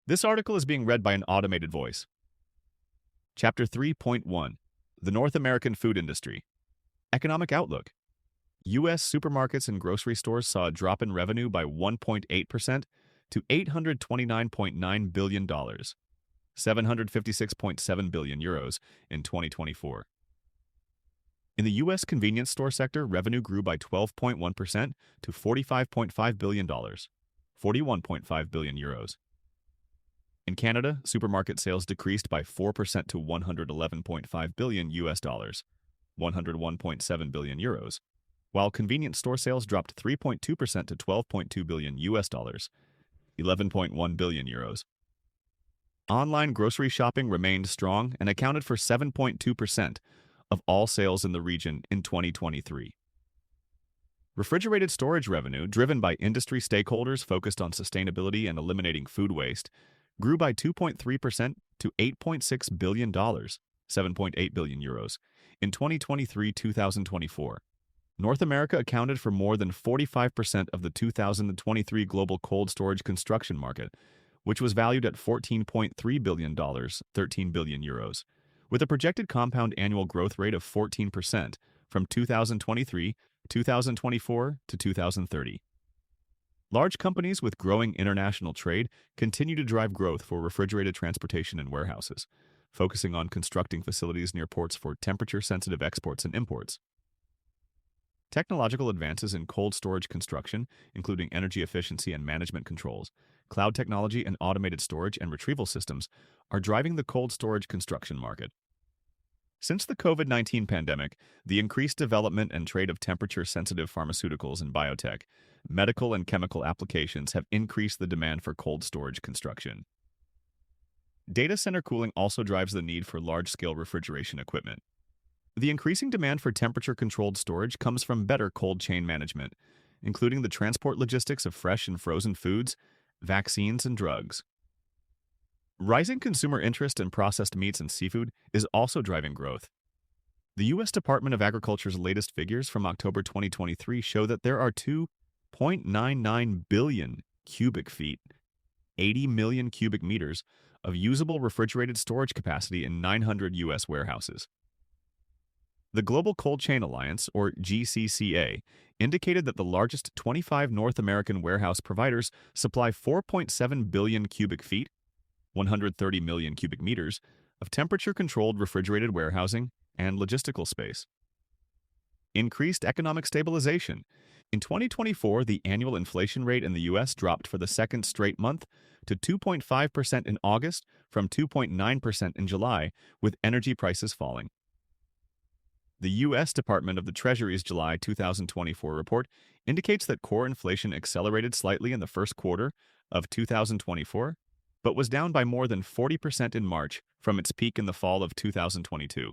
This article is being read by an automated voice. Chapter 3.1 The North American Food Industry. Economic Outlook. U.S. supermarkets and grocery stores saw a drop in revenue by 1.8% to $829.9 billion, €756.7 billion in 2024. In the U.S. convenience store sector, revenue grew by 12.1% to $45.5 billion, €41.5 billion. In Canada, supermarket sales decreased by 4% to $111.5 billion, €101.7 billion, while convenience store sales dropped 3.2% to $12.2 billion, €11.1 billion. Online grocery shopping remained strong and accounted for 7.2% of all sales in the region in 2023. Refrigerated storage revenue, driven by industry stakeholders focused on sustainability and eliminating food waste, grew by 2.3% to $8.6 billion, €7.8 billion, in 2023-2024. North America accounted for more than 45% of the 2023 global cold storage construction market, which was valued at $14.3 billion, €13 billion, with a projected compound annual growth rate of 14% from 2023, 2024 to 2030. Large companies with growing international trade continue to drive growth for refrigerated transportation and warehouses, focusing on constructing facilities near ports for temperature-sensitive exports and imports. Technological advances in cold storage construction, including energy efficiency and management controls, cloud technology, and automated storage and retrieval systems, are driving the cold storage construction market. Since the COVID-19 pandemic, the increased development and trade of temperature-sensitive pharmaceuticals and biotech, medical and chemical applications have increased the demand for cold storage construction. Data center cooling also drives the need for large-scale refrigeration equipment. The increasing demand for temperature-controlled storage comes from better cold chain management, including the transport logistics of fresh and frozen foods, vaccines, and drugs. Rising consumer interest in processed meats and seafood is also driving growth. The U.S. Department of Agriculture's latest figures from October 2023 show that there are 2.99 billion cubic feet, 80 million cubic meters, of usable refrigerated storage capacity in 900 U.S. warehouses. The Global Cold Chain Alliance, or GCCA, indicated that the largest 25 North American warehouse providers supply 4.7 billion cubic feet, 130 million cubic meters, of temperature-controlled refrigerated warehousing and logistical space. Increased economic stabilization. In 2024, the annual inflation rate in the U.S. dropped for the second straight month to 2.5% in August from 2.9% in July, with energy prices falling. The U.S. Department of the Treasury's July 2024 report indicates that core inflation accelerated slightly in the first quarter of 2024, but was down by more than 40% in March from its peak in the fall of 2022.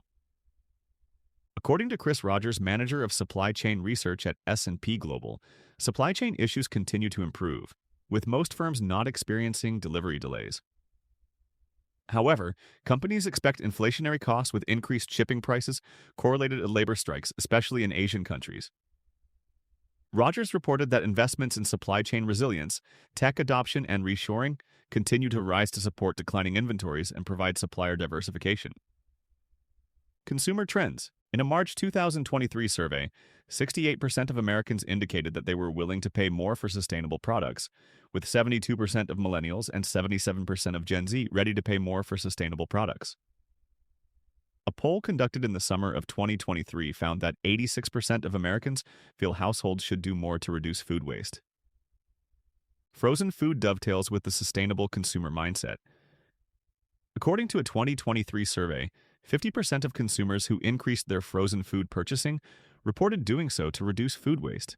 According to Chris Rogers, manager of supply chain research at S&P Global, supply chain issues continue to improve, with most firms not experiencing delivery delays. However, companies expect inflationary costs with increased shipping prices correlated to labor strikes, especially in Asian countries. Rogers reported that investments in supply chain resilience, tech adoption, and reshoring continue to rise to support declining inventories and provide supplier diversification. Consumer trends. In a March 2023 survey, 68% of Americans indicated that they were willing to pay more for sustainable products, with 72% of millennials and 77% of Gen Z ready to pay more for sustainable products. A poll conducted in the summer of 2023 found that 86% of Americans feel households should do more to reduce food waste. Frozen food dovetails with the sustainable consumer mindset. According to a 2023 survey, 50% of consumers who increased their frozen food purchasing reported doing so to reduce food waste.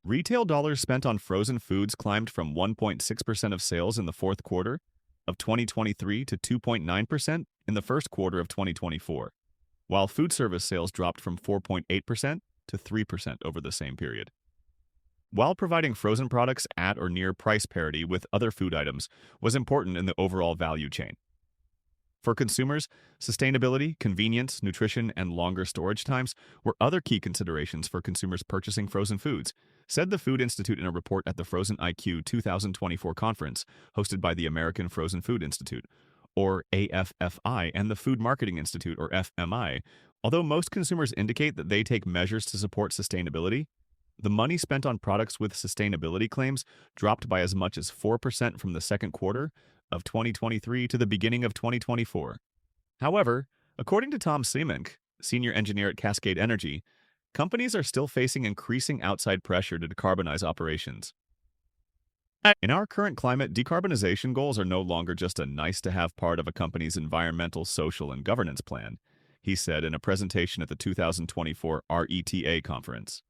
Retail dollars spent on frozen foods climbed from 1.6% of sales in the fourth quarter of 2023 to 2.9% in the first quarter of 2024, while food service sales dropped from 4.8% to 3% over the same period. While providing frozen products at or near price parity with other food items was important in the overall value chain, For consumers, sustainability, convenience, nutrition, and longer storage times were other key considerations for consumers purchasing frozen foods, said the Food Institute in a report at the Frozen IQ 2024 conference hosted by the American Frozen Food Institute, or AFFI, and the Food Marketing Institute, or FMI. Although most consumers indicate that they take measures to support sustainability, the money spent on products with sustainability claims dropped by as much as 4% from the second quarter of 2023 to the beginning of 2024. However, according to Tom Seemank, senior engineer at Cascade Energy, companies are still facing increasing outside pressure to decarbonize operations. In our current climate, decarbonization goals are no longer just a nice-to-have part of a company's environmental, social, and governance plan, he said in a presentation at the 2024 RETA conference.